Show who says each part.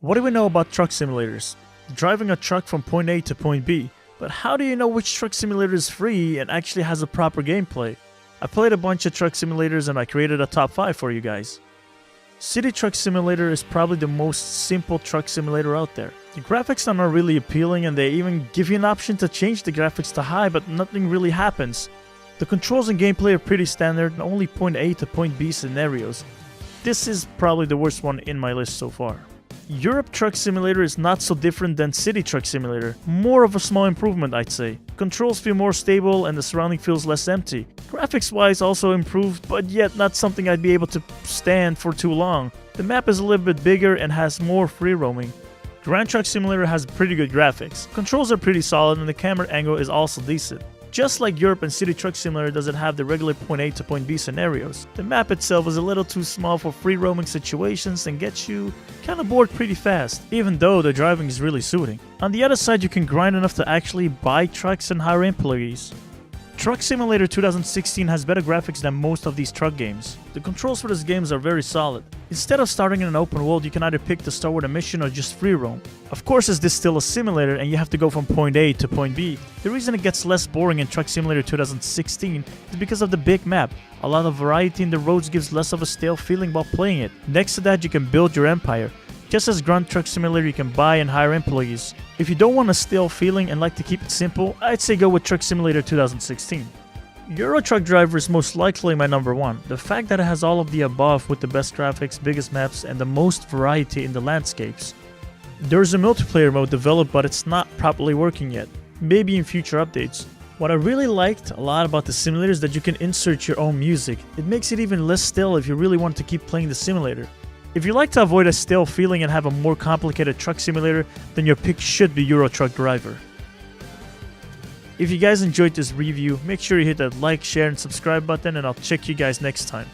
Speaker 1: What do we know about truck simulators? Driving a truck from point A to point B, but how do you know which truck simulator is free and actually has a proper gameplay? I played a bunch of truck simulators and I created a top 5 for you guys. City Truck Simulator is probably the most simple truck simulator out there. The graphics are not really appealing and they even give you an option to change the graphics to high, but nothing really happens. The controls and gameplay are pretty standard, only point A to point B scenarios. This is probably the worst one in my list so far. Europe Truck Simulator is not so different than City Truck Simulator, more of a small improvement I'd say. Controls feel more stable and the surrounding feels less empty. Graphics wise also improved, but yet not something I'd be able to stand for too long. The map is a little bit bigger and has more free roaming. Grand Truck Simulator has pretty good graphics. Controls are pretty solid and the camera angle is also decent. Just like Europe and City Truck Simulator doesn't have the regular point A to point B scenarios, the map itself is a little too small for free roaming situations and gets you kinda bored pretty fast, even though the driving is really suiting. On the other side, you can grind enough to actually buy trucks and hire employees. Truck Simulator 2016 has better graphics than most of these truck games. The controls for these games are very solid. Instead of starting in an open world, you can either pick to start with a mission or just free roam. Of course, as this is still a simulator and you have to go from point A to point B, the reason it gets less boring in Truck Simulator 2016 is because of the big map. A lot of variety in the roads gives less of a stale feeling while playing it. Next to that, you can build your empire. Just as Grand Truck Simulator, you can buy and hire employees. If you don't want a stale feeling and like to keep it simple, I'd say go with Truck Simulator 2016. Euro Truck Driver is most likely my number 1. The fact that it has all of the above with the best graphics, biggest maps, and the most variety in the landscapes. There's a multiplayer mode developed, but it's not properly working yet. Maybe in future updates. What I really liked a lot about the simulator is that you can insert your own music. It makes it even less stale if you really want to keep playing the simulator. If you like to avoid a stale feeling and have a more complicated truck simulator, then your pick should be Euro Truck Driver. If you guys enjoyed this review, make sure you hit that like, share, and subscribe button, and I'll check you guys next time.